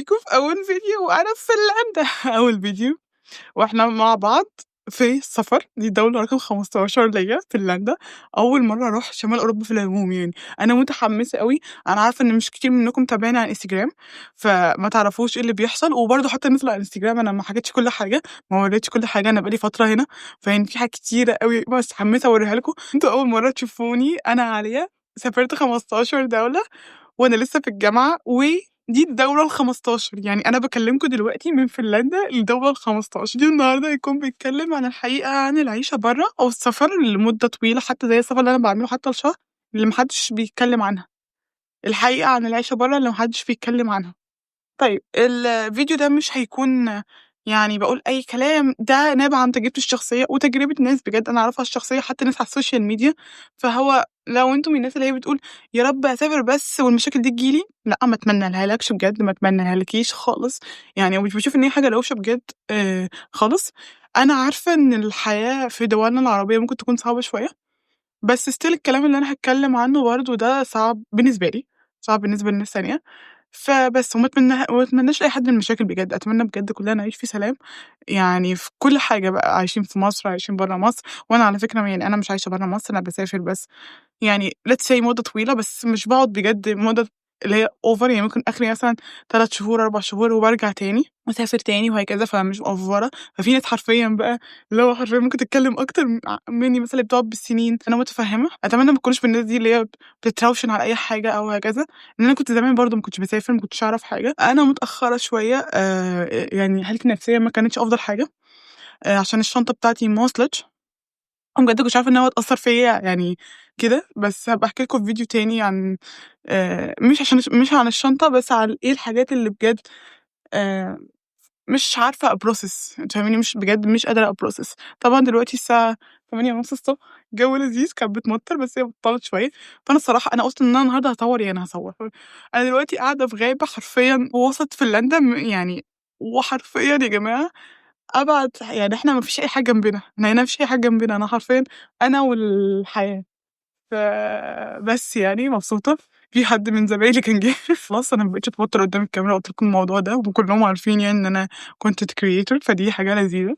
بيكم في أول فيديو وأنا في فنلندا. أول فيديو وإحنا مع بعض في السفر، دي الدولة رقم 15 ليّا فنلندا، أول مرّة أروح شمال أوروبا في العموم يعني، أنا متحمسة أوي، أنا عارفة إن مش كتير منكم متابعيني على الإنستجرام، فما تعرفوش إيه اللي بيحصل، وبرضه حتى الناس اللي على الإنستجرام أنا ما حكيتش كل حاجة، ما وريتش كل حاجة، أنا بقى لي فترة هنا، فيعني في حاجات كتيرة أوي بس متحمسة أوريها لكم، أنتم أول مرّة تشوفوني، أنا عالية، سافرت 15 دولة وأنا لسه في الجامعة، ودي الدورة ال15 يعني أنا باكلمكم دلوقتي من فنلندا الدورة ال15. فيديو النهارده هيكون بيتكلم عن الحقيقة عن العيشة برّه أو السفر لمدة طويلة حتى زي السفر اللي أنا باعمله حتى لشهر اللي ما حدش بيتكلم عنها، الحقيقة عن العيشة برّه اللي ما حدش بيتكلم عنها. طيب الفيديو ده مش هيكون يعني باقول أي كلام، ده نابع عن تجربتي الشخصية وتجربة ناس بجد أنا أعرفها الشخصية حتى ناس على السوشيال ميديا، فهو لو أنتم من الناس اللي هي بتقول يا رب أسافر بس والمشاكل دي تيجي لي، لأ ما أتمنالهالكش بجد، ما أتمنالهالكيش خالص، يعني ومش باشوف إن هي حاجة روشة بجد خالص. أنا عارفة إن الحياة في دولنا العربية ممكن تكون صعبة شوية، بس still الكلام اللي أنا هاتكلم عنه برضه ده صعب بالنسبة لي، صعب بالنسبة لناس تانية. فبس وما اتمناش لأي حد المشاكل بجد، أتمنى بجد كلنا نعيش في سلام، يعني في كل حاجة بقى، عايشين في مصر، عايشين برّه مصر، وأنا على فكرة يعني أنا مش عايشة برّه مصر، أنا باسافر بس يعني let's say مدة طويلة، بس مش باقعد بجد مدة اللي هي over يعني ممكن آخري مثلًا 3 شهور، 4 شهور وبارجع تاني، وأسافر تاني وهكذا، فمش مأفورة. ففي ناس حرفيًا بقى اللي هو حرفيًا ممكن تتكلم أكتر مني مثلًا اللي بتقعد بالسنين، أنا متفهمة، أتمنى ما تكونوش من الناس دي اللي هي بتتراوشن على أي حاجة أو هكذا، لإن أنا كنت زمان برضه ما كنتش باسافر، ما كنتش أعرف حاجة. أنا متأخرة شوية يعني حالتي النفسية ما كانتش أفضل حاجة، عشان الشنطة بتاعتي ما وصلتش. أنا بجد ما كنتش عارفة إن هو هتأثّر فيّا يعني كده، بس هابقى أحكي لكم في فيديو تاني عن مش عن الشنطة، بس عن إيه الحاجات اللي بجد آآ مش عارفة أprocess أنتِ فاهماني، مش بجد مش قادرة أprocess. طبعًا دلوقتي الساعة 8:30 الجو لذيذ، كانت بتمطّر بس هي بطّلت شوية، فأنا الصراحة أنا قُلت إن أنا النهارده هاصوّر يعني هاصوّر. أنا دلوقتي قاعدة في غابة حرفيًا وسط فنلندا يعني وحرفيًا يا جماعة أبعد يعني إحنا ما فيش أي حاجة جنبنا، إحنا هنا ما فيش أي حاجة جنبنا، أنا حرفيًا أنا والحياة. فبس يعني مبسوطة، في حد من زمايلي كان جه خلاص أنا ما بقيتش أتوتر قدّام الكاميرا، قُلت لكم الموضوع ده وكلّهم عارفين يعني إن أنا content creator فدي حاجة لذيذة،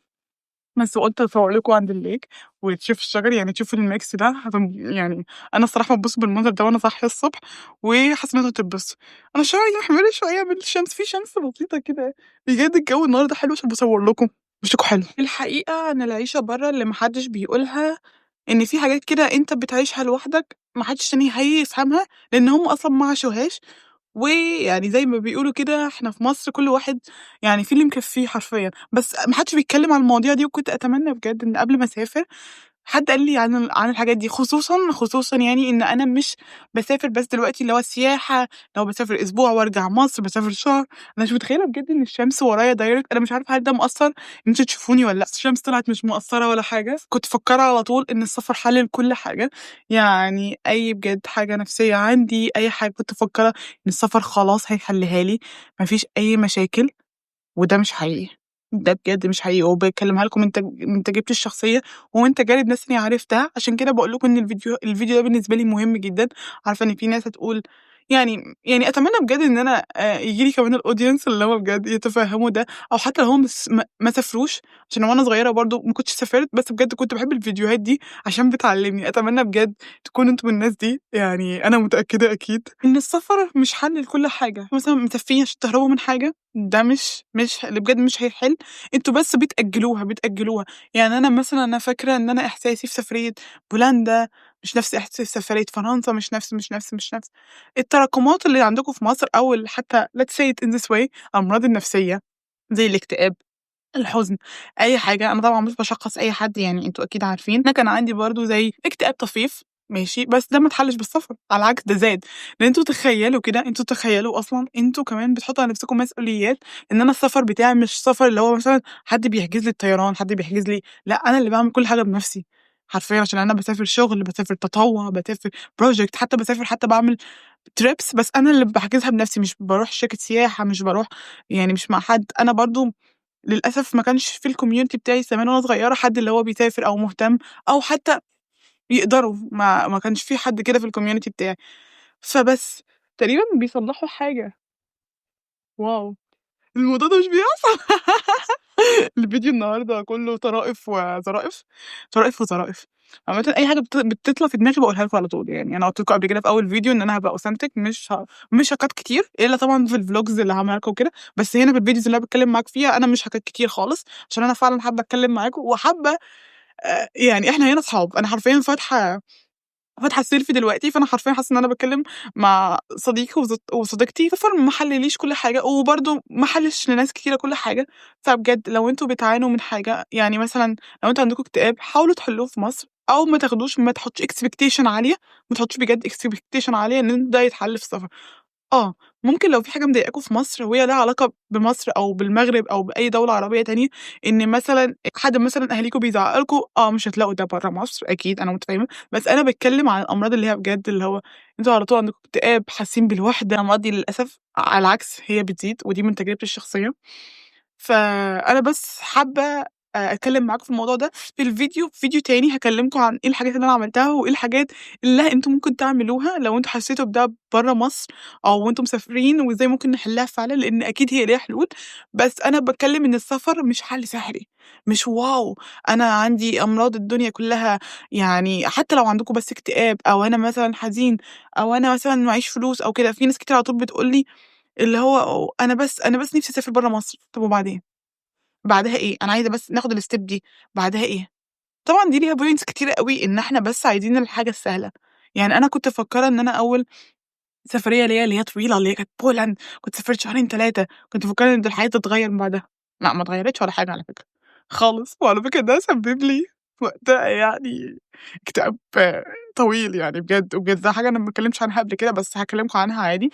بس قُلت أصور لكم عند الlake وتشوفوا الشجر يعني تشوفوا الميكس ده يعني أنا الصراحة باتبسط بالمنظر ده وأنا صاحية الصبح، وحاسة إن أنتم هتتبسطوا. أنا شعري محمِرة شوية من الشمس، في شمس بسيطة كده، بجد الجو النهارده حلو عشان باصور لكم، وشكم حلو. الحقيقة أنا العيشة برّه اللي ما حدش بيقولها إن في حاجات كده أنت بتعيشها لوحدك ما حدش تاني هيفهمها، لإن هم أصلًا ما عاشوهاش، ويعني زي ما بيقولوا كده إحنا في مصر كل واحد يعني في اللي مكفّيه حرفيًا، بس ما حدش بيتكلّم عن المواضيع دي، وكنت أتمنى بجد إن قبل ما أسافر حد قال لي عن الحاجات دي، خصوصًا يعني إن أنا مش باسافر بس دلوقتي اللي هو سياحة، اللي هو باسافر أسبوع وأرجع مصر، باسافر شهر، أنا مش متخيلة بجد إن الشمس ورايا direct أنا مش عارفة هل ده مأثّر إن أنتم تشوفوني والّا لأ، بس الشمس طلعت مش مأثّرة ولا حاجة، كنت مفكّرة على طول إن السفر حل لكل حاجة، يعني أي بجد حاجة نفسية عندي، أي حاجة كنت مفكّرة إن السفر خلاص هيحلّها لي، ما فيش أي مشاكل. وده مش حقيقي، ده بجد مش حقيقي، وباكلمها لكم من تجربتي الشخصية، ومن تجارب ناس أنا عرفتها، عشان كده باقول لكم إن الفيديو ده بالنسبة لي مهم جدًا، عارفة إن في ناس هتقول يعني أتمنى بجد إن أنا ييجي لي كمان الaudience اللي هو بجد يتفهموا ده، أو حتى لو هم ما سافروش، عشان وأنا صغيرة برضه ما كنتش سافرت، بس بجد كنت باحب الفيديوهات دي عشان بتعلمني، أتمنى بجد تكونوا أنتم من الناس دي، يعني أنا متأكدة أكيد إن السفر مش حل لكل حاجة، مثلًا مسافرين عشان تهربوا من حاجة ده مش اللي بجد مش هيحل، أنتم بس بتأجلوها، يعني أنا مثلًا أنا فاكرة إن أنا إحساسي في سفرية بولندا مش نفس إحساسي في سفرية فرنسا، مش نفس التراكمات اللي عندكم في مصر أو حتى let's say it in this way الأمراض النفسية زي الاكتئاب، الحزن، أي حاجة، أنا طبعًا مش باشخّص أي حد يعني أنتم أكيد عارفين، أنا كان عندي برضه زي اكتئاب طفيف ماشي، بس ده ما اتحلش بالسفر، على العكس ده زاد، لإن أنتم تخيّلوا أصلًا أنتم كمان بتحطّوا على نفسكم مسؤوليات، إن أنا السفر بتاعي مش سفر اللي هو مثلًا حد بيحجز لي الطيران، حد بيحجز لي لأ، أنا اللي باعمل كل حاجة بنفسي، حرفيًا عشان أنا باسافر شغل، باسافر تطوع، باسافر project حتى باعمل trips بس أنا اللي باحجزها بنفسي، مش باروح شركة سياحة، مش باروح يعني مش مع حد، أنا برضه للأسف ما كانش في الcommunity بتاعي زمان وأنا صغيرة حد اللي هو بيسافر أو مهتم أو حتى يقدروا، ما كانش في حد كده في الcommunity بتاعي، فبس تقريبًا بيصلّحوا حاجة، واو! الموضوع ده مش بيحصل. الفيديو النهارده كله طرائف وظرائف، طرائف وظرائف. عامةً أي حاجة بتطلع في دماغي باقولها لكم على طول، يعني أنا قُلت لكم قبل كده في أول فيديو إن أنا هابقى authentic، مش هاكات كتير، إلا طبعًا في الvlogs اللي هاعملها لكم وكده، بس هنا في الvideos اللي أنا باتكلم معاكم فيها أنا مش هاكات كتير خالص، عشان أنا فعلًا حابة أتكلم معاكم وحابة يعني إحنا هنا أصحاب، أنا حرفيًا فاتحة السيلفي دلوقتي، فأنا حرفيًا حاسة إن أنا باتكلم مع صديقي وصديقتي، فما حلّليش كل حاجة، وبرضه ما احلّش لناس كتيرة كل حاجة. فبجد لو أنتم بتعانوا من حاجة، يعني مثلًا لو أنتم عندكم اكتئاب حاولوا تحلّوه في مصر، أو ما تحطّوش expectation عالية، ما تحطّوش بجد expectation عالية إن ده يتحل في السفر. آه، ممكن لو في حاجة مضايقاكم في مصر وهي ليها علاقة بمصر أو بالمغرب أو بأي دولة عربية تانية، إن مثلًا حد مثلًا أهاليكم بيزعّق لكم، مش هتلاقوا ده برّه مصر أكيد، أنا متفهمة، بس أنا باتكلم عن الأمراض اللي هي بجد، اللي هو أنتم على طول عندكم اكتئاب، حاسين بالوحدة، الأمراض دي للأسف على العكس هي بتزيد، ودي من تجربتي الشخصية. فأنا بس حابة أتكلّم معاكم في الموضوع ده في فيديو تاني هاكلّمكم عن إيه الحاجات اللي أنا عملتها، وإيه الحاجات اللي أنتم ممكن تعملوها لو أنتم حسّيتوا بده برّه مصر أو وأنتم مسافرين، وإزاي ممكن نحلّها فعلًا، لإن أكيد هي ليها حلول. بس أنا باتكلّم إن السفر مش حَل سحري، مش واو! أنا عندي أمراض الدنيا كلّها، يعني حتى لو عندكم بس اكتئاب أو أنا مثلًا حزين أو أنا مثلًا معييش فلوس أو كده، في ناس كتير على طول بتقول لي اللي هو أنا بس نِفْسي أسافر برّه مصر، طَب وبعدين؟ بعدها إيه؟ أنا عايزة بس ناخد الstep دي، بعدها إيه؟ طبعًا دي ليها points كتيرة أوي إن إحنا بس عايزين الحاجة السهلة. يعني أنا كنت مفكّرة إن أنا أول سفرية ليّا اللي هي طويلة، اللي هي كانت بولند، كنت سافرت شهرين 3، كنت مفكّرة إن الحياة تتغيّر من بعدها. لأ، ما اتغيّرتش ولا حاجة على فكرة خالص، وعلى فكرة ده سبِّب لي وقتها يعني اكتئاب طويل يعني بجد، وبجد ده حاجة أنا ما اتكلمتش عنها قبل كده، بس هاكلمكم عنها عادي.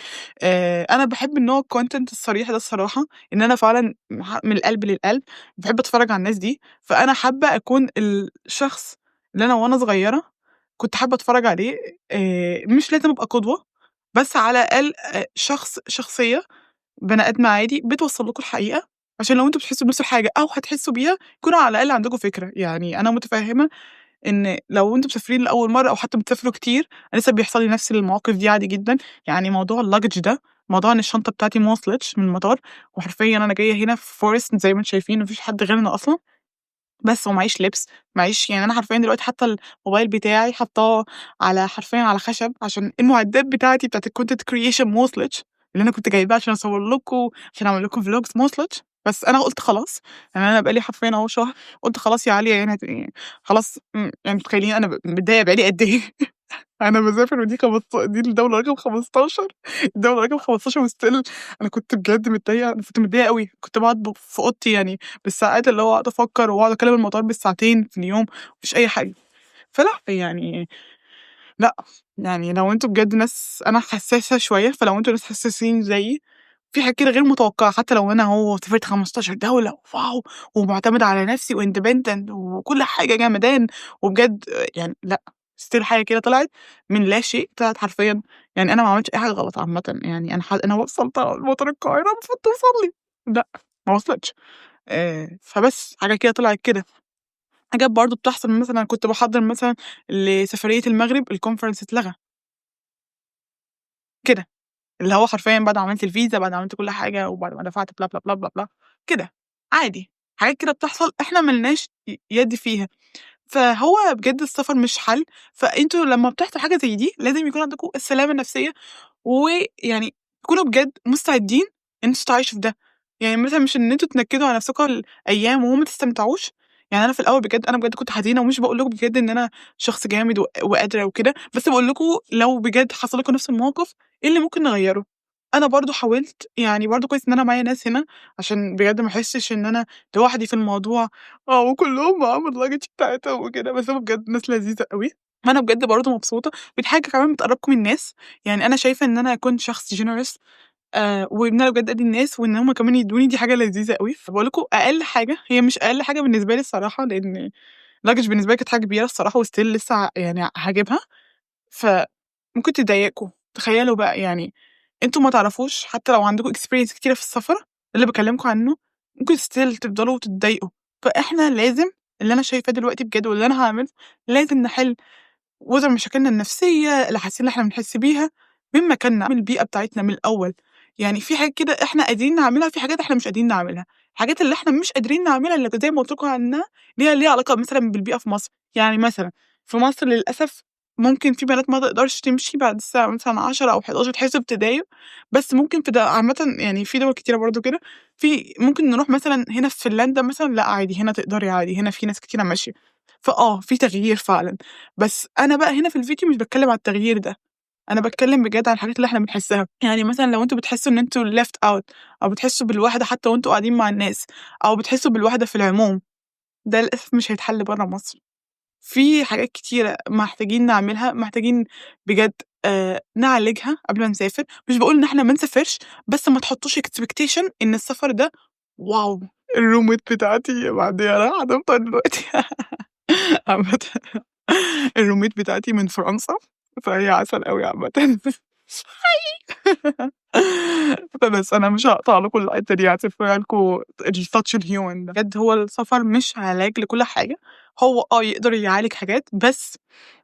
أنا باحب النوع الcontent الصريح ده الصراحة، إن أنا فعلًا من القلب للقلب باحب أتفرّج على الناس دي، فأنا حابة أكون الشخص اللي أنا وأنا صغيرة كنت حابة أتفرّج عليه. مش لازم أبقى قدوة، بس على الأقل شخصية بني آدمة عادي بتوصّل لكم الحقيقة، عشان لو أنتم بتحسّوا بنفس الحاجة أو هتحسّوا بيها، يكون على الأقل عندكم فكرة. يعني أنا متفهّمة إن لو أنتم مسافرين لأول مرّة أو حتى بتسافروا كتير، أنا لسه بيحصل لي نفس المواقف دي عادي جدًا. يعني موضوع الluggage ده، موضوع إن الشنطة بتاعتي ما وصلتش من المطار، وحرفيًا أنا جاية هنا في forest زي ما أنتم شايفين، ما فيش حد غيرنا أصلًا. بس ومعيش لبس، يعني أنا حرفيًا دلوقتي حاطة الموبايل بتاعي حاطاه حرفيًا على خشب، عشان المعدات بتاعتي بتاعة الcontent creation ما وصلتش، اللي أنا كنت جايباها عشان أصور لكم، عشان أعمل لكم vlogs ما وصلتش. بس أنا قُلت خلاص، يعني أنا بقى لي حرفيًا أهو شهر، قُلت خلاص يا عالية يعني خلاص. يعني متخيلين أنا متضايقة بقى لي قد إيه؟ أنا باسافر ودي دي الدولة رقم 15، الدولة رقم 15 وstill أنا كنت بجد متضايقة، أنا كنت متضايقة أوي، كنت باقعد في أوضتي يعني بالساعات، اللي هو أقعد أفكّر وأقعد أكلم المطار بالساعتين في اليوم، ما فيش أي حاجة. فلأ، يعني لأ، يعني لو أنتم بجد ناس، أنا حسّاسة شوية، فلو أنتم ناس حسّاسين زيي، في حاجات كده غير متوقعة، حتى لو أنا أهو سافرت 15 دولة واو! ومعتمدة على نفسي وindependent وكل حاجة جمدان، وبجد يعني لأ، still حاجة كده طلعت من لا شيء، طلعت حرفيًا. يعني أنا ما عملتش أي حاجة غلط عامةً، يعني أنا وصلت مطار القاهرة المفروض توصل لي، لأ، ما وصلتش. فبس حاجة كده طلعت كده. حاجات برضه بتحصل، مثلًا أنا كنت باحضّر مثلًا لسفرية المغرب، الconference اتلغى، كده. اللي هو حرفيًا بعد ما عملت الفيزا، بعد ما عملت كل حاجة، وبعد ما دفعت بلا، بلا، بلا، بلا، بلا، كده، عادي. حاجات كده بتحصل إحنا ما لناش يد فيها. فهو بجد السفر مش حَل، فأنتم لمّا بتحصل حاجة زي دي لازم يكون عندكم السلامة النفسية، ويعني تكونوا بجد مستعدين إن أنتم تعيشوا في ده. يعني مثلًا مش إن أنتم تنكدوا على نفسكم الأيام وما تستمتعوش. يعني أنا في الأول بجد، أنا بجد كنت حزينة، ومش باقول لكم بجد إن أنا شخص جامد وقادرة وكده، بس باقول لكم لو بجد حصل لكم نفس الموقف، إيه اللي ممكن نغيّره. أنا برضه حاولت، يعني برضه كويس إن أنا معايا ناس هنا، عشان بجد ما أحسش إن أنا لوحدي في الموضوع. وكلّهم معاهم الluggage بتاعتهم وكده، بس هُم بجد ناس لذيذة أوي. وأنا بجد برضه مبسوطة، ودي حاجة كمان بتقرّبكم من الناس. يعني أنا شايفة إن أنا أكون شخص generous، وإن أنا بجد أدّي الناس، وإن هُم كمان يدّوني، دي حاجة لذيذة أوي. فباقول لكم أقل حاجة، هي مش أقل حاجة بالنسبة لي الصراحة، لإن الluggage بالنسبة لي كانت حاجة كبيرة الصراحة وstill لسه يعني هاجيبها، فممكن تضايقكم. تخيّلوا بقى، يعني أنتم ما تعرفوش حتى لو عندكم experience كتيرة في السفر، اللي باكلّمكم عنّه، ممكن still تفضلوا تتضايقوا. فإحنا لازم، اللي أنا شايفاه دلوقتي بجد واللي أنا هاعمله، لازم نحِل مشاكلنا النفسية، الأحاسيس اللي إحنا بنحس بيها من مكاننا، من البيئة بتاعتنا من الأول. يعني في حاجات كده إحنا قادرين نعملها، في حاجات إحنا مش قادرين نعملها. الحاجات اللي إحنا مش قادرين نعملها اللي زي ما قُلت لكم عنها ليها علاقة مثلًا بالبيئة في مصر. يعني مثلًا في مصر للأسف ممكن في بنات ما تقدرش تمشي بعد الساعة مثلًا 10 أو 11 تحس بتضايق، بس ممكن في عامةً يعني في دول كتيرة برضه كده، ممكن نروح مثلًا هنا في فنلندا مثلًا لأ عادي، هنا تقدري عادي، هنا في ناس كتيرة ماشية. في تغيير فعلًا، بس أنا بقى هنا في الفيديو مش باتكلم على التغيير ده، أنا باتكلم بجد على الحاجات اللي إحنا بنحسها. يعني مثلًا لو أنتم بتحسوا إن أنتم left out أو بتحسوا بالوحدة حتى وأنتم قاعدين مع الناس، أو بتحسوا بالوحدة في العموم، ده للأسف مش هيتحل برّه مصر. في حاجات كتيرة محتاجين نعملها، محتاجين بجد نعالجها قبل ما نسافر. مش باقول إن إحنا ما نسافرش، بس ما تحطّوش expectation إن السفر ده واو! الroommate بتاعتي بعديها أنا هنفضل دلوقتي عامةً الroommate بتاعتي من فرنسا، فهي عسل أوي عامةً. فبس أنا مش هاقطع لكم الحتّة دي، هاسيبها لكم الtouch الhuman ده. بجد هو السفر مش علاج لكل حاجة، هو يقدر يعالج حاجات، بس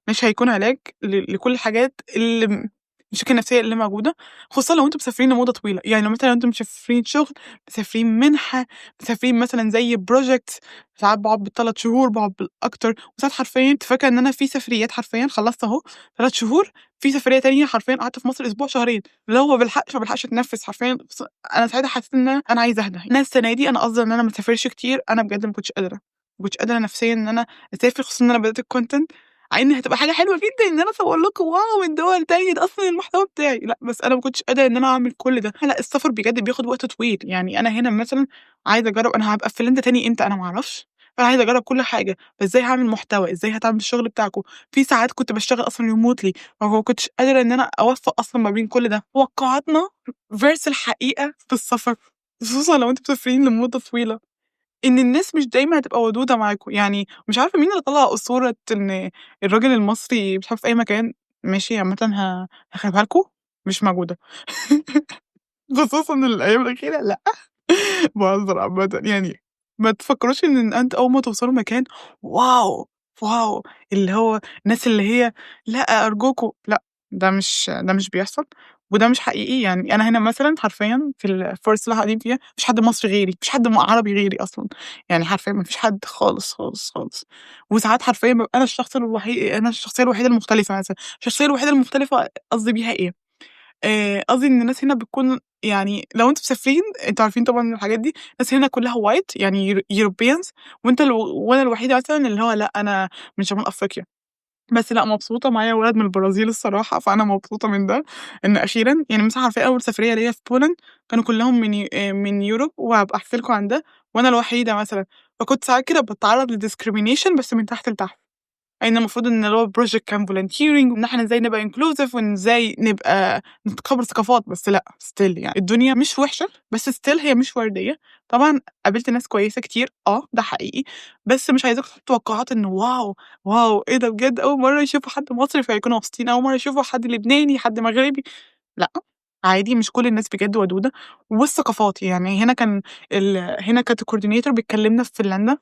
مش هيكون علاج لكل الحاجات المشاكل النفسية اللي موجودة، خصوصًا لو أنتم مسافرين لمدة طويلة. يعني لو مثلًا أنتم مسافرين شغل، مسافرين منحة، مسافرين مثلًا زي project، ساعات باقعد بال3 شهور، باقعد بالأكتر، وساعات حرفيًا أنتِ فاكرة إن أنا في سفريات حرفيًا خلّصت أهو 3 شهور، في سفرية تانية حرفيًا قعدت في مصر أسبوع، شهرين، اللي هو ما بالحقش أتنفّس حرفيًا. أنا ساعتها حسيت إن أنا عايزة أهدى. أنا السنة دي أنا قصدي إن أنا ما اسافرش كتير، أنا بجد ما كنتش قادرة، ما كنتش قادرة نفسيًا إن أنا أسافر، خصوصًا إن أنا بدأت الcontent مع إن هتبقى حاجة حلوة جدًا إن أنا أصوّر لكم واو من دول تانية، ده أصلًا المحتوى بتاعي، لأ، بس أنا ما كنتش قادرة إن أنا أعمل كل ده. لأ، السفر بجد بياخد وقت طويل. يعني أنا هنا مثلًا عايزة أجرّب، أنا هابقى في فنلندا تاني إمتى أنا ما أعرفش، فأنا عايزة أجرّب كل حاجة، فإزاي هاعمل محتوى، إزاي هاتعامل بالشغل بتاعكم. في ساعات كنت باشتغل أصلًا remotely، فما كنتش قادرة إن أنا أوفّق أصلًا ما بين كل ده. توقعاتنا versus الحقيقة في السفر، خصوصًا لو أنتم مسافرين لمدة طويلة. إن الناس مش دايمًا هتبقى ودودة معاكم. يعني مش عارفة مين اللي طلّع أسطورة إن الراجل المصري مش عارفة في أي مكان ماشي عامةً هاخربها لكم، مش موجودة. خصوصًا الأيام الأخيرة لأ، باهزر عامةً. يعني ما تفكّروش إن أنتم أول ما توصلوا مكان واو، واو! اللي هو الناس اللي هي لأ أرجوكم، لأ، ده مش بيحصل، وده مش حقيقي. يعني أنا هنا مثلًا حرفيًا في الforest اللي إحنا قاعدين فيها ما فيش حد مصري غيري، ما فيش حد عربي غيري أصلًا. يعني حرفيًا ما فيش حد خالص، خالص، خالص. وساعات حرفيًا بابقى أنا الشخصية الوحيدة المختلفة مثلًا. الشخصية الوحيدة المختلفة قصدي بيها إيه؟ قصدي إن الناس هنا بتكون، يعني لو أنتم مسافرين أنتم عارفين طبعًا الحاجات دي، الناس هنا كلّها white يعني Europeans، وأنت وأنا الوحيدة مثلًا اللي هو لأ، أنا من شمال أفريقيا. بس لأ، مبسوطة معايا ولد من البرازيل الصراحة، فأنا مبسوطة من ده، إن أخيرًا يعني مثلًا عارفة أول سفرية ليّا في Poland كانوا كلّهم من Europe، وهابقى أحكي لكم عن ده، وأنا الوحيدة مثلًا. فكنت ساعات كده باتعرّض لdiscrimination بس من تحت لتحت. إن المفروض إن اللي هو الproject كان volunteering، وإن إحنا إزاي نبقى inclusive، وإن إزاي نبقى نتقبل ثقافات. بس لأ still يعني الدنيا مش وحشة، بس still هي مش وردية. طبعًا قابلت ناس كويسة كتير، ده حقيقي، بس مش عايزاكم تحطوا توقعات إنه واو، واو إيه ده بجد أول مرة يشوفوا حد مصري فيكونوا مبسوطين، أول مرة يشوفوا حد لبناني، حد مغربي. لأ، عادي مش كل الناس بجد ودودة. والثقافات يعني هنا كانت الcoordinator بتكلمنا في فنلندا،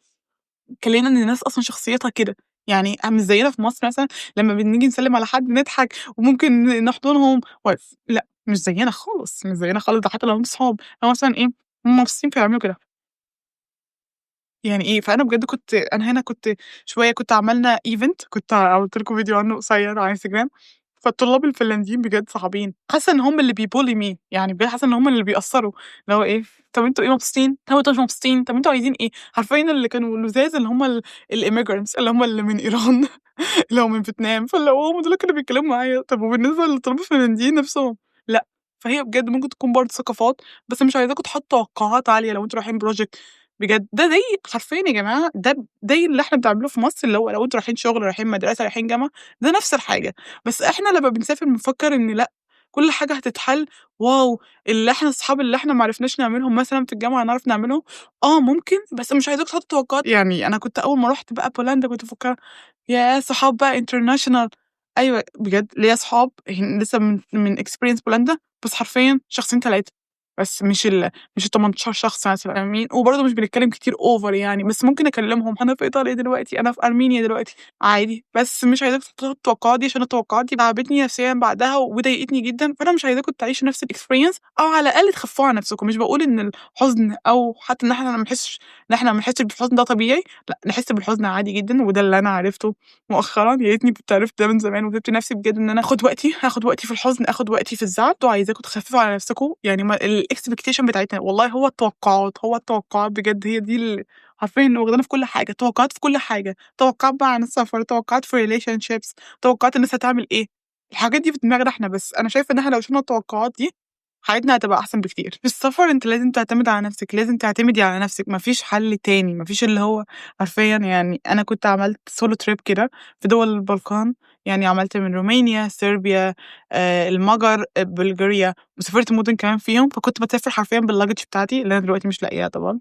كلّنا إن الناس أصلًا شخصيتها كده. يعني مش زيّنا في مصر مثلًا لمّا بنيجي نسلِّم على حد نضحك وممكن نحضنهم لأ، مش زيّنا خالص، مش زيّنا خالص، ده حتى لو أنتم صحاب، اللي هو مثلًا إيه، هُم مبسوطين فيعملوا كده. يعني إيه، فأنا بجد أنا هنا كنت عملنا event، كنت عملت لكم فيديو عنه قصيّر على Instagram. فالطلاب الفنلنديين بجد صعبين، حاسة إن هُم اللي بيbully me، يعني بجد حاسة إن هُم اللي بيأثّروا، اللي هو إيه، طَب أنتم إيه مبسوطين؟ طَب أنتم مش مبسوطين؟ طَب أنتم عايزين إيه؟ حرفيًا اللي كانوا لُذاذ اللي هُم الimmigrants اللي هُم اللي من إيران، اللي هو من فيتنام، فاللي هو هُم دول اللي كانوا بيتكلموا معايا. طَب وبالنسبة للطلاب الفنلنديين نَفْسهم، لأ. فهي بجد ممكن تكون برضه ثقافات، بس مش عايزاكم تحطّوا توقعات عالية لو أنتم رايحين project. بجد ده زي حرفيًا يا جماعة، ده زي اللي إحنا بنعمله في مصر، اللي هو لو أنتم رايحين شغل، رايحين مدرسة، رايحين جامعة، ده نَفْس الحاجة. بس إحنا لمّا بنسافر بنفكّر إن لأ، كل حاجة هتتحل، واو! الصحاب اللي إحنا ما عرفناش نعملهم مثلًا في الجامعة هنعرف نعملهم. ممكن، بس مش عايزاكم تحطّوا توقعات. يعني أنا كنت أول ما رُحت بقى بولندا كنت مفكّرة ياه! صحاب بقى international. أيوه، بجد ليّا صحاب لسه من experience بولندا، بس حرفيًا شخصين 3. بس مش ال18 شخص مثلًا فاهمين؟ وبرضه مش بنتكلم كتير over يعني، بس ممكن أكلمهم أنا في إيطاليا دلوقتي، أنا في أرمينيا دلوقتي، عادي، بس مش عايزاكم تحطوا التوقعات دي عشان التوقعات دي تعبتني نفسيًا بعدها وضايقتني جدًا، فأنا مش عايزاكم تعيشوا نفس الexperience أو على الأقل تخفوها عن نفسكم، مش باقول إن الحزن أو حتى إن إحنا ما نحسش بالحزن ده طبيعي، لأ، نحس بالحزن عادي جدًا وده اللي أنا عرفته مؤخرًا، يا ريتني كنت عرفت ده من زمان وسِبت نفسي بجد إن أنا آخد وقتي في الحزن، آخد وقتي في الزعل، وعايزاكم تخففوا على نفسكم، يعني ما الexpectation بتاعتنا والله هو التوقعات بجد هي دي حرفيًا واخدانا في كل حاجة، توقعات في كل حاجة، توقعات بقى عن السفر، توقعات في relationships، توقعات الناس هتعمل إيه، الحاجات دي في دماغنا إحنا بس، أنا شايفة إن إحنا لو شِلنا التوقعات دي حياتنا هتبقى أحسن بكتير. في السفر أنتِ لازم تعتمد على نفسِك، لازم تعتمدي على نفسِك، ما فيش حل تاني، ما فيش اللي هو حرفيًا يعني أنا كنت عملت solo trip كده في دول البلقان، يعني عملت من رومانيا، صربيا، المجر، بلغاريا، وسافرت مدن كمان فيهم، فكنت باسافر حرفيًا بالluggage بتاعتي اللي أنا دلوقتي مش لاقياها طبعًا،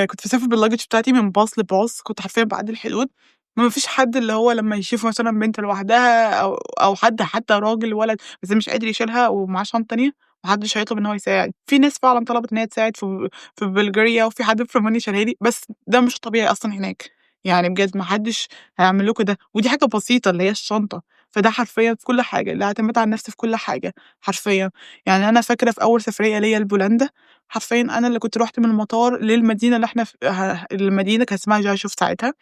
كنت باسافر بالluggage بتاعتي من باص لباص، كنت حرفيًا باعدّي الحدود، ما فيش حد اللي هو لمّا يشوف مثلًا بنت لوحدها أو حد حتى راجل ولد بس مش قادر يشيلها ومعاه شنطة تانية، ما حدش هيطلب إن هو يساعد، في ناس فعلًا طلبت إن هي تساعد في بلغاريا، وفي حد في رومانيا شالها لي، بس ده مش طبيعي أصلًا هناك، يعني بجد ما حدش هيعمل لكم ده، ودي حاجة بسيطة اللي هي الشنطة، فده حرفيًا في كل حاجة، الاعتماد على النفس في كل حاجة حرفيًا، يعني أنا فاكرة في أول سفرية ليّا لبولندا حرفيًا أنا اللي كنت رُحت من المطار للمدينة اللي إحنا المدينة كان اسمها جاشوف ساعتها،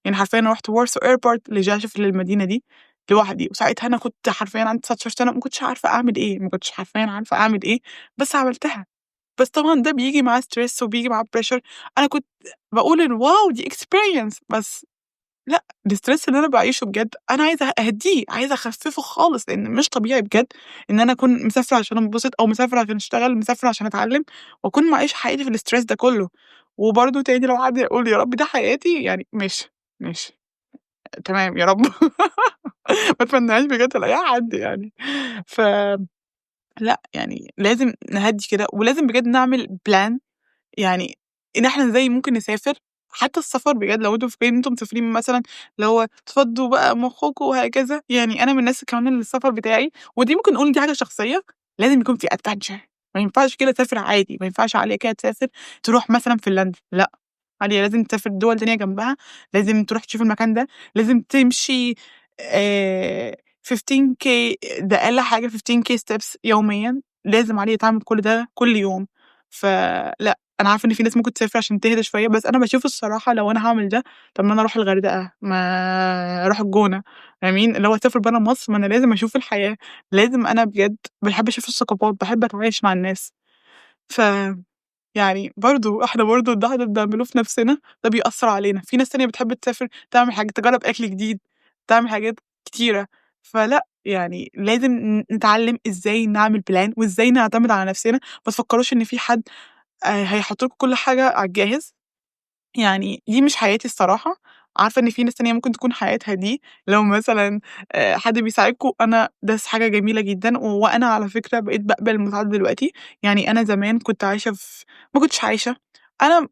يعني حرفيًا أنا رُحت warsaw airport لجاشوف للمدينة دي لوحدي، وساعتها أنا كنت حرفيًا عندي 19 سَنة ما كنتش عارفة أعمل إيه، ما كنتش حرفيًا عارفة أعمل إيه، بس عملتها. بس طبعًا ده بييجي معاه stress وبييجي معاه pressure أنا كنت باقول إن واو دي experience بس لأ، الstress اللي أنا باعيشه بجد أنا عايزة أهدّيه، عايزة أخفّفه خالص، لإن مش طبيعي بجد إن أنا أكون مسافرة عشان أنبسط أو مسافرة عشان أشتغل، مسافرة عشان أتعلّم، وأكون معيشة حياتي في الstress ده كلّه. وبرضه تاني لو حد يقول يا رب ده حياتي، يعني ماشي، ماشي، تمام يا رب ما أتمناهاش بجد لأي حد يعني. ف لأ، يعني لازم نهدّي كده، ولازم بجد نعمل plan يعني إن إحنا إزاي ممكن نسافر، حتى السفر بجد لو أنتم فاكرين إن أنتم مسافرين مثلًا اللي هو تفضّوا بقى مخّكم وهكذا، يعني أنا من الناس كمان اللي السفر بتاعي ودي ممكن نقول دي حاجة شخصية، لازم يكون في adventure ما ينفعش كده تسافر عادي، ما ينفعش عالية كده تسافر تروح مثلًا فنلندا، لأ، عالية لازم تسافر دول تانية جنبها، لازم تروح تشوف المكان ده، لازم تمشي 15K ده أقل حاجة 15K steps يوميًا، لازم عالية تعمل كل ده كل يوم، فلأ. أنا عارفة إن في ناس ممكن تسافر عشان تهدى شوية، بس أنا باشوف الصراحة لو أنا هاعمل ده، طب ما أنا أروح الغردقة، ما أروح الجونة، فاهمين؟ اللي هو أسافر برّه مصر، ما أنا لازم أشوف الحياة، لازم أنا بجد باحب أشوف الثقافات، باحب أتعايش مع الناس، ف يعني برضه إحنا برضه ده إحنا بنعمله في نَفْسنا، ده بيأثّر علينا، في ناس تانية بتحب تسافر تعمل تجرّب أكل جديد، تعمل حاجات كتيرة، فلأ، يعني لازم نتعلّم إزاي نعمل plan وإزاي نعتمد على نَفْسنا، ما تفكّروش إن في حد هيحط لكم كل حاجة على الجاهز. يعني دي مش حياتي الصراحة، عارفة إن في ناس تانية ممكن تكون حياتها دي، لو مثلًا حد بيساعدكم أنا ده حاجة جميلة جدًا، وأنا على فكرة بقيت باقبل المساعدة دلوقتي، يعني أنا زمان كنت عايشة ما كنتش عايشة، أنا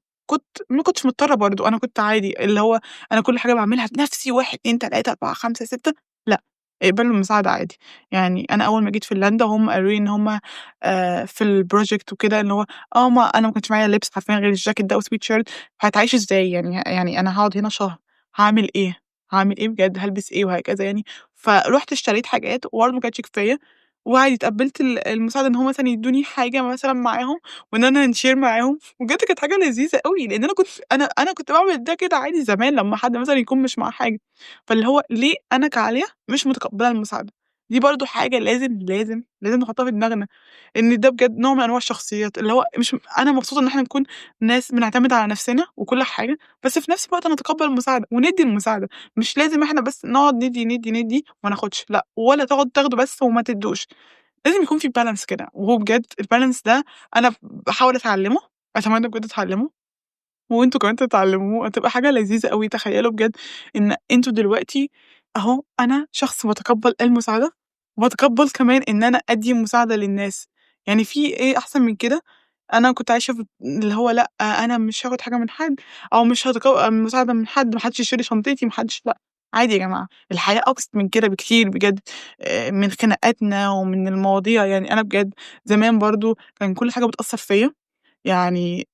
ما كنتش مضطرة برضه، أنا كنت عادي اللي هو أنا كل حاجة باعملها بنفسي 1، 2، 3، 4، 5، 6 لأ، اقبلوا المساعدة عادي، يعني أنا أول ما جيت فنلندا وهُم قالوا لي إن هُم في الproject وكده إن هو ما أنا ما كانش معايا لبس حرفيًا غير الجاكيت ده وsweatshirt هتعيشي إزاي يعني أنا هاقعد هنا شهر، هاعمل إيه؟ هاعمل إيه بجد، هالبس إيه وهكذا يعني، فرُحت اشتريت حاجات وبرضه ما كانتش كفاية، وعادي اتقبلت المساعدة إن هُم مثلًا يدّوني حاجة مثلًا معاهم، وإن أنا نshare معاهم، وبجد كانت حاجة لذيذة أوي، لإن أنا كنت باعمل ده كده عادي زمان لمّا حد مثلًا يكون مش معاه حاجة، فاللي هو ليه أنا كعالية مش متقبلة المساعدة؟ دي برضه حاجة لازم نحطها في دماغنا، إن ده بجد نوع من أنواع الشخصيات، اللي هو مش أنا مبسوطة إن إحنا نكون ناس بنعتمد على نفسنا وكل حاجة، بس في نفس الوقت نتقبّل المساعدة وندّي المساعدة، مش لازم إحنا بس نقعد ندّي، ندّي، ندّي وما ناخدش، لأ، ولا تاخدوا بس وما تدّوش، لازم يكون في balance كده، وهو بجد الbalance ده أنا باحاول أتعلّمه، أتمنى بجد أتعلّمه. وأنتم كمان تتعلموه، هتبقى حاجة لذيذة أوي، تخيّلوا بجد إن أنتم دلوقتي أهو أنا شخص باتقبّل المساعدة، وباتقبّل كمان إن أنا أدّي مساعدة للناس، يعني في إيه أحسن من كده؟ أنا كنت عايشة اللي هو لأ، أنا مش هاخد حاجة من حد، أو مش مساعدة من حد، ما حدش يشيل لي شنطتي، ما حدش لأ، عادي يا جماعة، الحياة أبسط من كده بكتير بجد، من خناقاتنا ومن المواضيع، يعني أنا بجد زمان برضه كان كل حاجة بتأثّر فيّا، يعني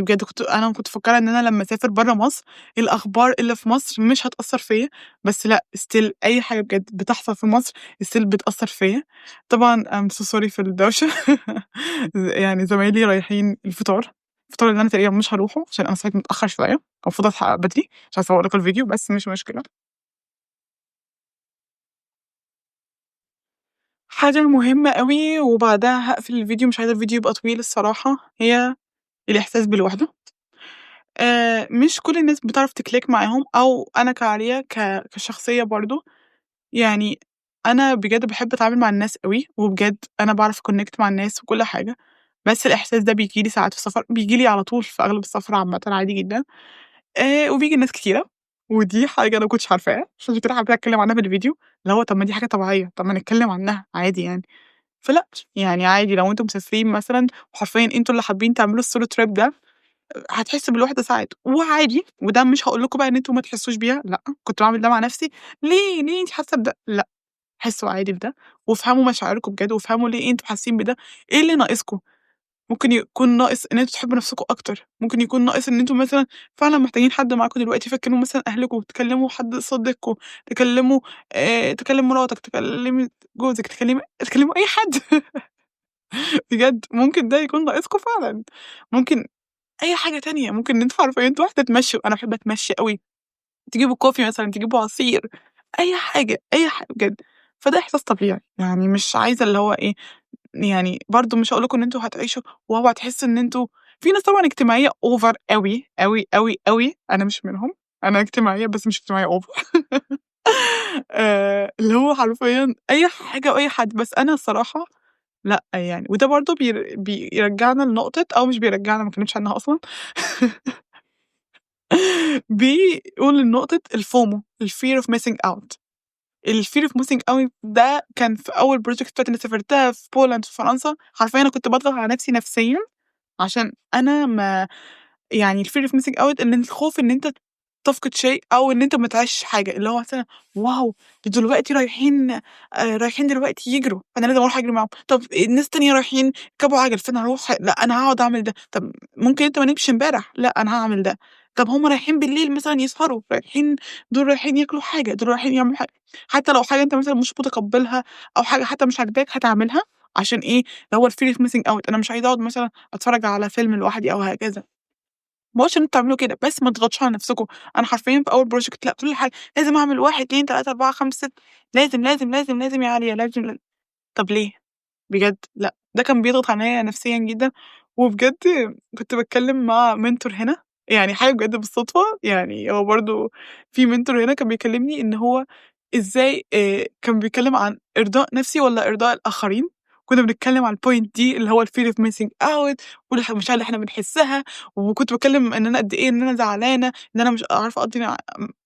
بجد كنت مفكّرة إن أنا لمّا أسافر برّه مصر، الأخبار اللي في مصر مش هتأثّر فيّا، بس لأ still أي حاجة بجد بتحصل في مصر still بتأثّر فيّا. طبعًا I'm so sorry في الدوشة يعني زمايلي رايحين الفطار اللي أنا تقريبًا مش هاروحه عشان أنا صحيت متأخّر شوية، كان المفروض أصحى بدري عشان أصوّر لكم الفيديو بس مش مشكلة. حاجة مهمة أوي وبعدها هاقفل الفيديو، مش عايزة الفيديو يبقى طويل الصراحة، هي الإحساس بالوحدة. مش كل الناس بتعرف تclick معاهم أو أنا كعليا كشخصية برضه، يعني أنا بجد باحب أتعامل مع الناس أوي، وبجد أنا باعرف أconnect مع الناس وكل حاجة، بس الإحساس ده بييجي لي ساعات في السفر، بييجي لي على طول في أغلب السفر عامةً عادي جدًا، وبييجي لناس كتيرة، ودي حاجة أنا ما كنتش عارفاها، عشان كده حبيت أتكلم عنها في الفيديو، اللي هو طب ما دي حاجة طبيعية، طب ما نتكلم عنها عادي يعني. فلأ، يعني عادي لو أنتم مسافرين مثلًا وحرفيًا أنتم اللي حابين تعملوا الsolo trip ده، هتحسّوا بالوحدة ساعات، وعادي، وده مش هاقول لكم بقى إن أنتم ما تحسّوش بيها، لأ، كنت باعمل ده مع نفسي، ليه أنتِ حاسة بده؟ لأ، حسّوا عادي بده، وافهموا مشاعركم بجد، وافهموا ليه أنتم حاسين بده، إيه اللي ناقصكم؟ ممكن يكون ناقص إن أنتم تحبوا نفسكم أكتر، ممكن يكون ناقص إن أنتم مثلًا فعلًا محتاجين حد معاكم دلوقتي، فتكلموا مثلًا أهلكم، تكلموا حد صديقكم، تكلموا تكلم مراتك، تكلمي جوزِك، تكلموا أي حد بجد ممكن ده يكون ناقصكم فعلًا، ممكن أي حاجة تانية، ممكن إن أنتم حرفيًا تروحوا تتمشوا، أنا باحب أتمشى أوي، تجيبوا كوفي مثلًا، تجيبوا عصير، أي حاجة بجد، فده إحساس طبيعي، يعني مش عايزة اللي هو إيه، يعني برضه مش هاقول لكم إن أنتم هتعيشوا واو هتحسوا إن أنتم في ناس طبعًا اجتماعية over أوي، أوي، أوي، أوي، أنا مش منهم، أنا اجتماعية بس مش اجتماعية over اللي هو حرفيًا أي حاجة وأي حد، بس أنا الصراحة لأ يعني، وده برضه بيرجّعنا لنقطة أو مش بيرجّعنا ما اتكلمتش عنها أصلًا بيقول لنقطة الFOMO الFear of missing out الFear of missing out ده كان في أول project بتاعتي اللي سافرتها في بولند في فرنسا، حرفيًا أنا كنت باضغط على نفسي نفسيًا عشان أنا ما يعني الfear of missing out إن الخوف إن أنت تفقد شيء أو إن أنت ما تعيشش حاجة، اللي هو مثلًا واو! دلوقتي رايحين دلوقتي يجروا، فأنا لازم أروح أجري معاهم، طب الناس التانية رايحين يركبوا عَجَل، فأنا هاروح لأ أنا هاقعد أعمل ده، طب ممكن أنت ما نمتش امبارح، لأ أنا هاعمل ده، طب هُم رايحين بالليل مثلًا يسهروا، دول رايحين ياكلوا حاجة، دول رايحين يعملوا حاجة، حتى لو حاجة أنت مثلًا مش متقبلها أو حاجة حتى مش عاجباك هتعملها عشان إيه، اللي هو الfear of missing out أنا مش عايزة أقعد مثلًا أتفرج على فيلم لوحدي أو هكذا. ما باقولش إن أنتم تعملوا كده، بس ما تضغطوش على نفسكم، أنا حرفيًا في أول project لأ كل حاجة لازم أعمل 1، 2، 3، 4، 5، 6 لازم، لازم، لازم، لازم يا عالية طب ليه؟ بجد لأ، ده كان بيضغط عليَّ نفسيًا جدًا، وبجد كنت باتكلم مع mentor هنا، يعني حاجة بجد بالصدفة، يعني هو برضه في mentor هنا كان بيكلمني إن هو إزاي كان بيتكلم عن إرضاء نفسي والّا إرضاء الآخرين، كنا بنتكلم على الpoint دي اللي هو الfear of missing out المشاعر اللي إحنا بنحسها، وكنت باتكلم إن أنا قد إيه إن أنا زعلانة إن أنا مش عارفة أقضي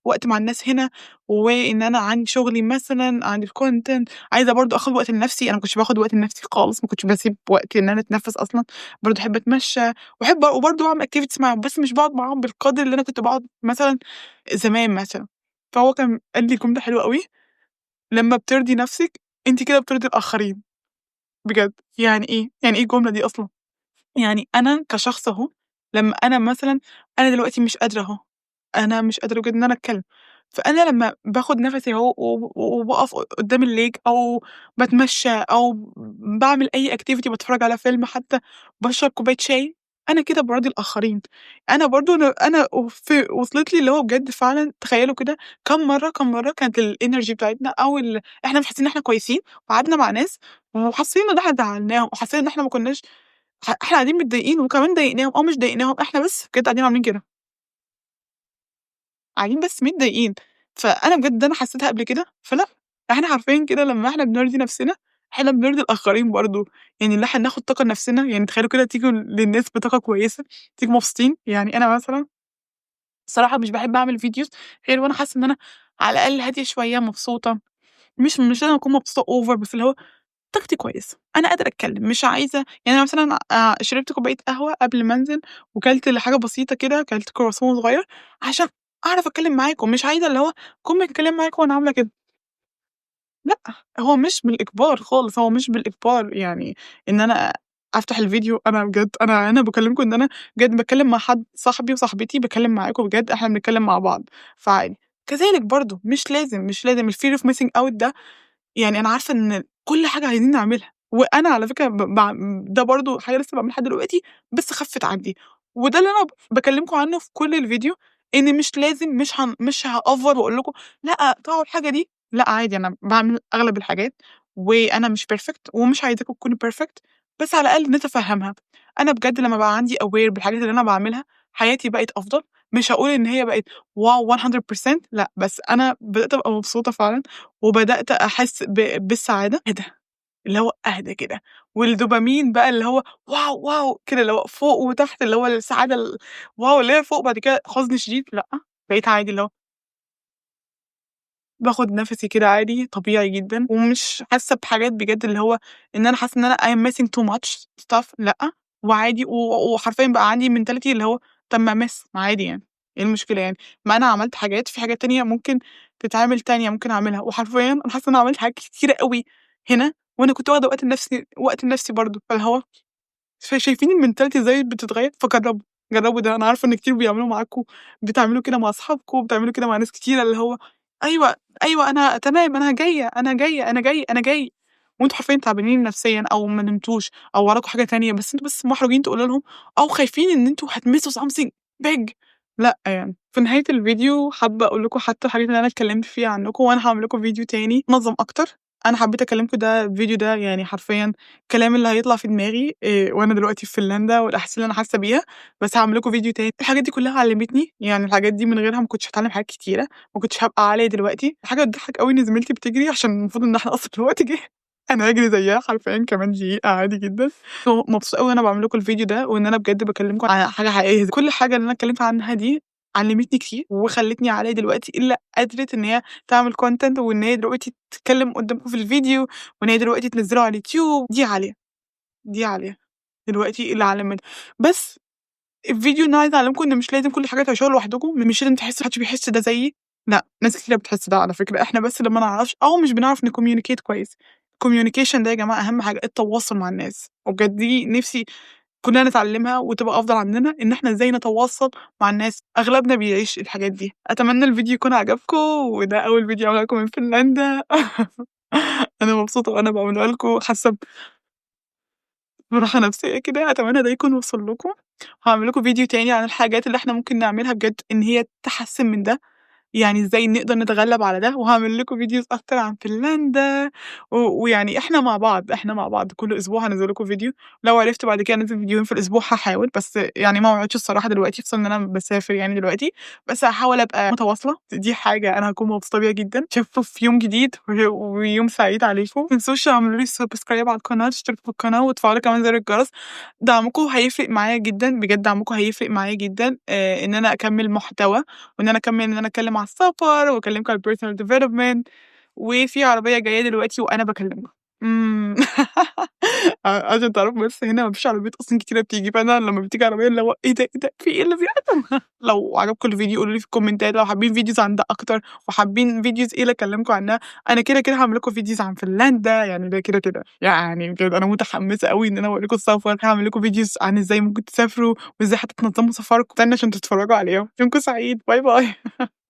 وقت مع الناس هنا، وإن أنا عندي شغلي مثلًا، عندي الcontent عايزة برضه آخُد وقت لنَفْسي، أنا ما كنتش باخُد وقت لنَفْسي خالص، ما كنتش باسيب وقت إن أنا أتنفّس أصلًا، برضه أحب أتمشّى وبرضه أعمل activities معاهم، بس مش باقعد معاهم بالقدر اللي أنا كنت باقعد مثلًا زمان مثلًا. فهو كان قال لي جملة حلوة أوي، لمّا بترضي نَفْسِك أنتِ كده بترضي الآخرين، بجد. يعني إيه؟ يعني إيه الجملة دي أصلًا؟ يعني أنا كشخص أهو، لمّا أنا مثلًا أنا دلوقتي مش قادرة أهو، أنا مش قادرة بجد إن أنا أتكلّم، فأنا لمّا باخُد نَفَسي أهو وباقف قدّام الlake أو باتمشّى أو باعمل أي activity باتفرّج على فيلم حتى، باشرب كوباية شاي، أنا كده بارضي الآخرين، أنا برضه أنا وصلت لي اللي هو بجد فعلًا تخيّلوا كده كام مرّة كانت الenergy بتاعتنا أو إحنا مش حاسين إن إحنا كويسين وقعدنا مع ناس وحاسين إن إحنا زعّلناهم وحاسين إن إحنا ما كناش إحنا قاعدين متضايقين وكمان ضايقناهم أو مش ضايقناهم، إحنا بس بجد قاعدين عاملين كده، قاعدين بس متضايقين، فأنا بجد ده أنا حسيتها قبل كده، فلأ، إحنا حرفيًا كده لمّا إحنا بنرضي نفسنا، إحنا بنرضي الآخرين برضه، يعني اللي إحنا ناخد طاقة لنفسنا، يعني تخيلوا كده تيجوا للناس بطاقة كويسة، تيجوا مبسوطين، يعني أنا مثلًا الصراحة مش باحب أعمل videos غير وأنا حاسة إن أنا على الأقل هادية شوية، مبسوطة، مش لازم أكون مبسوطة over بس اللي هو طاقتي كويسة، أنا قادرة أتكلّم، مش عايزة يعني أنا مثلًا شربت كوباية قهوة قبل ما أنزل وكلت حاجة بسيطة كده، كلت croissant صغير عشان أعرف أتكلّم معاكم، مش عايزة اللي هو أكون باتكلّم معاكم وأنا عاملة كده. لأ، هو مش بالإجبار خالص، هو مش بالإجبار، يعني إن أنا أفتح الفيديو أنا بجد أنا باكلّمكم إن أنا بجد باتكلّم مع حد صاحبي وصاحبتي، باتكلّم معاكم بجد إحنا بنتكلّم مع بعض، فعادي. كذلك برضه مش لازم الfear of missing out ده يعني أنا عارفة إن كل حاجة عايزين نعملها، وأنا على فكرة ده برضه حاجة لسه باعملها لحد دلوقتي، بس خفِّت عندي، وده اللي أنا باكلمكم عنه في كل الفيديو، إن مش لازم مش هأفور وأقول لكم لأ اقطعوا الحاجة دي، لأ عادي أنا باعمل أغلب الحاجات، وأنا مش perfect ومش عايزاكم تكونوا perfect، بس على الأقل نتفهمها. أنا بجد لمّا بقى عندي aware بالحاجات اللي أنا باعملها، حياتي بقت أفضل، مش هاقول إن هي بقت واو 100% لأ، بس أنا بدأت أبقى مبسوطة فعلًا. وبدأت أحس بالسعادة، أهدى، اللي هو أهدى كده، والدوبامين بقى اللي هو واو، واو كده اللي هو فوق وتحت اللي هو السعادة واو اللي هي فوق بعد كده حزن شديد، لأ، بقيت عادي اللي هو باخد نَفَسي كده عادي طبيعي جدًا، ومش حاسة بحاجات بجد اللي هو إن أنا حاسة إن أنا I am missing too much stuff لأ، وعادي وحرفيًا بقى عندي mentality اللي هو طب ما أmiss ما عادي يعني، إيه المشكلة يعني؟ ما أنا عملت حاجات، في حاجات تانية ممكن تتعمل تانية ممكن أعملها، وحرفيًا أنا حاسة إن أنا عملت حاجات كتيرة أوي هنا، وأنا كنت واخدة وقت لنفسي برضه، فاللي هو شايفين الmentality إزاي بتتغيّر؟ فجرّبوا، جرّبوا ده، أنا عارفة إن كتير بيعملوا معاكم بتعملوا كده مع أصحابكم، بتعملوا كده مع ناس كتيرة، اللي هو أيوه، أيوه أنا تمام، أنا جاية، أنا جاية، أنا جاي، أنا جاي، وأنتم حرفيًا تعبانين نفسيًا أو ما نمتوش أو وراكم حاجة تانية، بس أنتم بس محرجين تقولوا لهم أو خايفين إن أنتم هتمسوا something big لأ يعني. في نهاية الفيديو حابة أقول لكم حتى الحاجات اللي أنا اتكلمت فيها عنكم، وأنا هاعمل لكم فيديو تاني منظم أكتر، أنا حبيت أكلمكم الفيديو ده يعني حرفيًا الكلام اللي هيطلع في دماغي وأنا دلوقتي في فنلندا والأحاسيس اللي أنا حاسة بيها، بس هاعمل لكم فيديو تاني. الحاجات دي كلها علّمتني، يعني الحاجات دي من غيرها ما كنتش هاتعلم حاجات كتيرة، ما كنتش هابقى عالية دلوقتي. حاجة تضحّك أوي إن زميلتي بتجري عشان المفروض إن إحنا أصلًا الوقت جه، أنا هاجري زيها حرفيًا كمان دقيقة عادي جدًا. مبسوطة أوي وأنا باعمل لكم الفيديو ده، وإن أنا بجد باكلمكم عن حاجة حقيقية. كل حاجة اللي أنا اتكلمت عنها دي علّمتني كتير، وخلّتني عالية دلوقتي إلا قدرت إن هي تعمل content وإن هي دلوقتي تتكلم قدّامكم في الفيديو، وإن هي دلوقتي تنزّله على اليوتيوب، دي عالية، دي عالية. دلوقتي اللي علّمتني. بس الفيديو إن أنا عايزة أعلّمكم إن مش لازم كل حاجة تعيشوها لوحدكم، مش لازم ما حدش بيحس ده زيي، لأ، ناس كتيرة بتحس ده على فكرة، إحنا بس اللي ما نعرفش أو مش بنعرف نcommunicate كويس. الcommunication ده يا جماعة أهم حاجة، التواصل مع الناس، وبجد دي نِفْسي كلنا نتعلمها وتبقى أفضل عندنا، إن إحنا إزاي نتواصل مع الناس، أغلبنا بيعيش الحاجات دي. أتمنى الفيديو يكون عجبكم، وده أول فيديو أعمله لكم من فنلندا. أنا مبسوطة وأنا باعمله لكم، حاسة براحة نفسية كده، أتمنى ده يكون وصل لكم، وهاعمل لكم فيديو تاني عن الحاجات اللي إحنا ممكن نعملها بجد إن هي تحسّن من ده. يعني إزاي نقدر نتغلب على ده، وهاعمل لكم فيديوز أكتر عن فنلندا، ويعني إحنا مع بعض، إحنا مع بعض كل أسبوع هانزّل لكم فيديو، لو عرفت بعد كده أنزّل فيديوهين في الأسبوع هاحاول، بس يعني ما وعدتش الصراحة دلوقتي خصوصًا إن أنا باسافر يعني دلوقتي، بس هاحاول أبقى متواصلة، دي حاجة أنا هاكون مبسوطة بيها جدًا. أشوفكم في يوم جديد ويوم سعيد عليكم، ما تنسوش تعملوا لي subscribe على القناة، تشتركوا في القناة وتفعلوا كمان زر الجرس. دعمكم هيفرق معايا جدًا، بجد دعمكم هيفرق معايا جدًا إن أنا أكمّل محتوى وإن أنا أكمّل إن أنا أتكلّم على السفر وأكلّمكم على الpersonal development وفي عربية جاية دلوقتي وأنا باكلّمكم. إمم. عشان تعرفوا بس هنا ما فيش عربيات أصلًا كتيرة بتيجي، فأنا لمّا بتيجي عربية اللي هو إيه ده، إيه ده، في إيه اللي بيحصل؟ لو عجبكم الفيديو قولوا لي في الكومنتات، لو حابين فيديوز عن ده أكتر وحابين فيديوز إيه اللي أكلّمكم عنها، أنا كده هاعمل لكم فيديوز عن فنلندا، يعني ده كده. يعني بجد أنا متحمّسة أوي إن أنا أورّيكم السفر، هاعمل لكم فيديوز عن إزاي ممكن تسافروا وإزاي حتى تنظّموا سفركم، استنوا عشان تتفرّجوا عليهم. يومكم سعيد، باي باي.